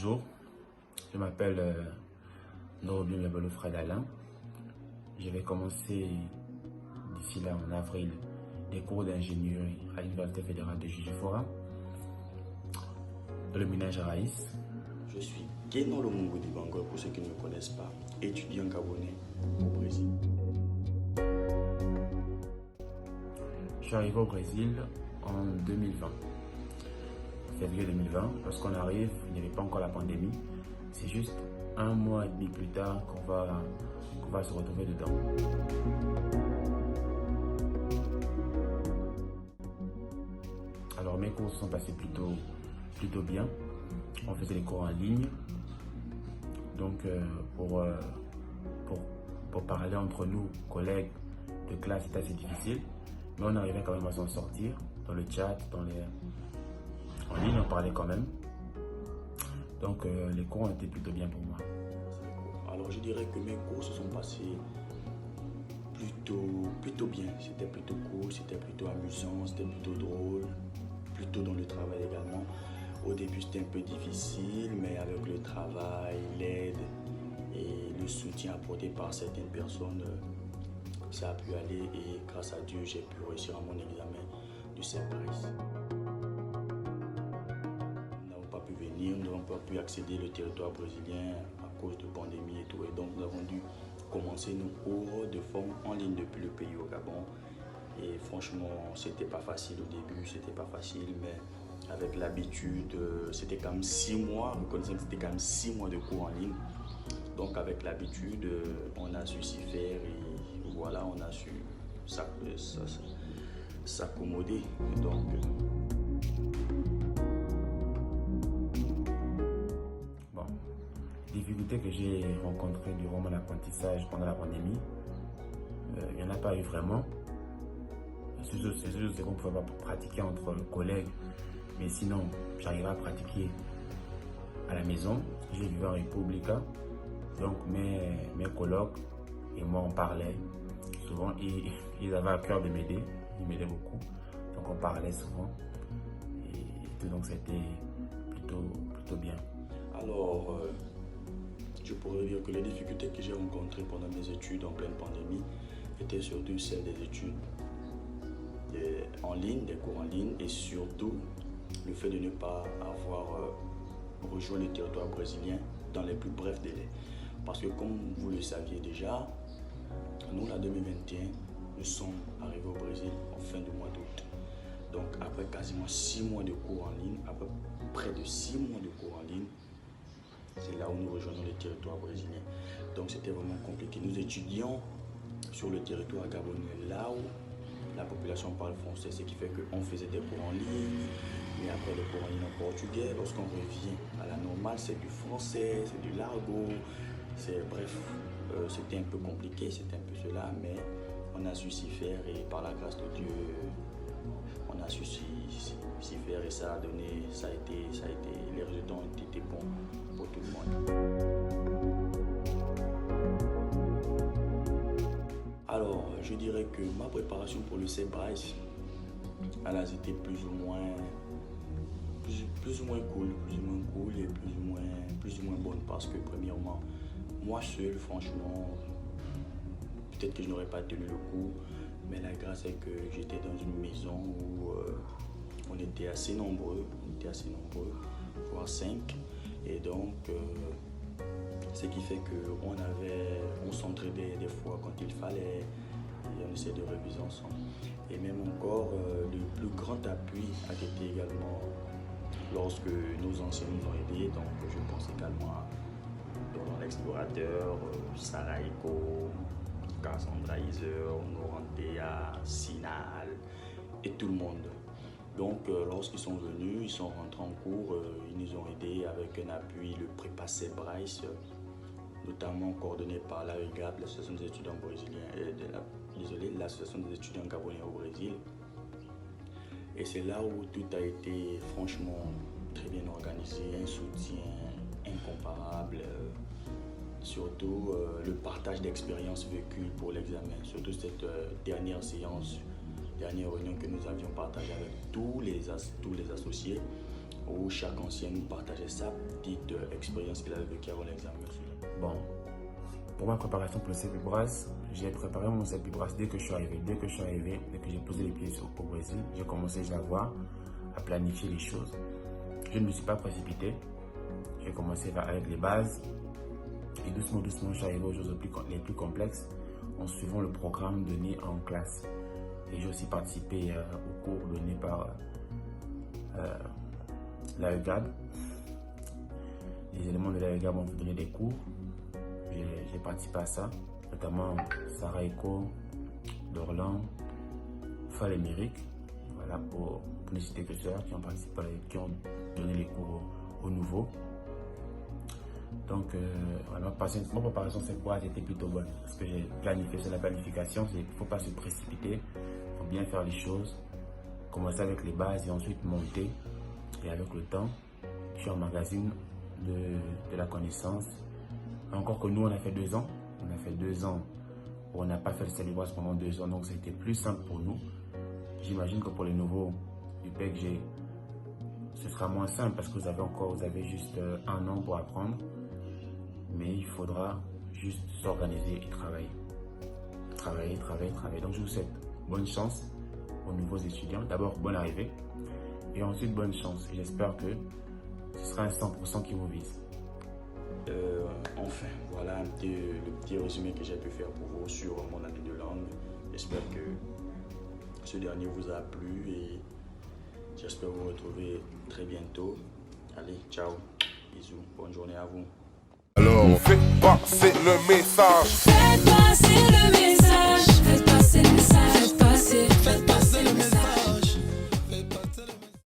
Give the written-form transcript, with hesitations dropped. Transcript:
Bonjour, je m'appelle Norobin Lebelo Fred Alain. Je vais commencer d'ici là en avril des cours d'ingénierie à l'Université fédérale de Jujufora, dans le minage à Raïs. Je suis Kenon Lomungo Dibango, pour ceux qui ne me connaissent pas, étudiant gabonais au Brésil. Je suis arrivé au Brésil en 2020. Février 2020, lorsqu'on arrive, il n'y avait pas encore la pandémie. C'est juste un mois et demi plus tard qu'on va se retrouver dedans. Alors mes cours se sont passés plutôt bien. On faisait les cours en ligne. Donc pour parler entre nous, collègues de classe, c'était assez difficile. Mais on arrivait quand même à s'en sortir dans le chat, en ligne, on parlait quand même. Donc les cours ont été plutôt bien pour moi. Alors je dirais que mes cours se sont passés plutôt bien. C'était plutôt cool, c'était plutôt amusant, c'était plutôt drôle, plutôt dans le travail également. Au début c'était un peu difficile, mais avec le travail, l'aide et le soutien apporté par certaines personnes, ça a pu aller et grâce à Dieu, j'ai pu réussir à mon examen du CEPRIS. Nous n'avons pas pu accéder au territoire brésilien à cause de pandémie et tout. Et donc, nous avons dû commencer nos cours de forme en ligne depuis le pays au Gabon. Et franchement, c'était pas facile au début, c'était pas facile, mais avec l'habitude, c'était quand même 6 mois. Reconnaissant que c'était quand même 6 mois de cours en ligne. Donc, avec l'habitude, on a su s'y faire et voilà, on a su s'accommoder. Donc, difficultés que j'ai rencontrées durant mon apprentissage pendant la pandémie, il n'y en a pas eu vraiment. C'est juste qu'on ne pouvait pas pratiquer entre collègues, mais sinon, j'arrivais à pratiquer à la maison. J'ai vécu en Républica, donc mes colocs et moi on parlait souvent et ils avaient à cœur de m'aider, ils m'aidaient beaucoup, donc on parlait souvent et donc c'était plutôt bien. Alors, je pourrais dire que les difficultés que j'ai rencontrées pendant mes études en pleine pandémie étaient surtout celles des études en ligne, des cours en ligne et surtout le fait de ne pas avoir rejoint le territoire brésilien dans les plus brefs délais. Parce que comme vous le saviez déjà, nous, en 2021, nous sommes arrivés au Brésil en fin du mois d'août. Donc après quasiment 6 mois de cours en ligne, après près de 6 mois de cours en ligne, c'est là où nous rejoignons le territoire brésilien. Donc c'était vraiment compliqué. Nous étudions sur le territoire gabonais, là où la population parle français, ce qui fait qu'on faisait des cours en ligne, mais après les cours en ligne en portugais, lorsqu'on revient à la normale, c'est du français, c'est du l'argot, bref, c'était un peu compliqué, c'était un peu cela, mais on a su s'y faire et par la grâce de Dieu, on a su s'y faire et ça a été, les résultats ont été bons pour tout le monde. Alors, je dirais que ma préparation pour le CEPRIS, elle a été plus ou moins cool et plus ou moins bonne parce que premièrement, moi seul, franchement, peut-être que je n'aurais pas tenu le coup, mais la grâce est que j'étais dans une maison où on était assez nombreux, voire 5, et donc ce qui fait qu'on s'entraidait des fois quand il fallait et on essayait de réviser ensemble. Et même encore, le plus grand appui a été également lorsque nos anciens nous ont aidés, donc je pense également à Donald l'explorateur, Sarah Eco, Cassandra Iser, Norantea, Sinal et tout le monde. Donc lorsqu'ils sont venus, ils sont rentrés en cours, ils nous ont aidés avec un appui, le prépa CEPRIS, notamment coordonné par l'AEGAB, l'association des étudiants brésiliens, l'association des étudiants gabonais au Brésil. Et c'est là où tout a été franchement très bien organisé, un soutien incomparable, surtout le partage d'expériences vécues pour l'examen, surtout cette dernière réunion que nous avions partagée avec tous les associés. où chaque ancien nous partageait sa petite expérience qu'il avait vécue avant l'examen. Bon, pour ma préparation pour le CEPIBRAS, j'ai préparé mon CEPIBRAS dès que je suis arrivé. Dès que j'ai posé les pieds au Brésil, j'ai commencé déjà à planifier les choses. Je ne me suis pas précipité. J'ai commencé avec les bases et doucement, je suis arrivé aux choses les plus complexes en suivant le programme donné en classe. Et j'ai aussi participé aux cours donnés par l'AEGAB. Les éléments de l'AEGAB ont donné des cours. J'ai participé à ça, notamment Sarah Eko, Dorlan, Fall et Méric, voilà, pour ne citer que ceux qui ont participé, qui ont donné les cours aux nouveaux. Donc, ma préparation cette fois a été plutôt bonne, parce que j'ai planifié sur la planification. Il ne faut pas se précipiter, il faut bien faire les choses, commencer avec les bases et ensuite monter. Et avec le temps, tu emmagasines de la connaissance. Encore que nous, on a fait 2 ans. On a fait 2 ans où on n'a pas fait le CEPIBRAS pendant 2 ans, donc c'était plus simple pour nous. J'imagine que pour les nouveaux du PECG, ce sera moins simple parce que vous avez juste 1 an pour apprendre. Mais il faudra juste s'organiser et travailler. Travailler. Donc je vous souhaite bonne chance aux nouveaux étudiants. D'abord, bonne arrivée. Et ensuite, bonne chance. Et j'espère que ce sera un 100% qui vous vise. Enfin, voilà le petit résumé que j'ai pu faire pour vous sur mon année de langue. J'espère que ce dernier vous a plu et j'espère vous retrouver très bientôt. Allez, ciao, bisous, bonne journée à vous. Alors, faites passer le message. Faites passer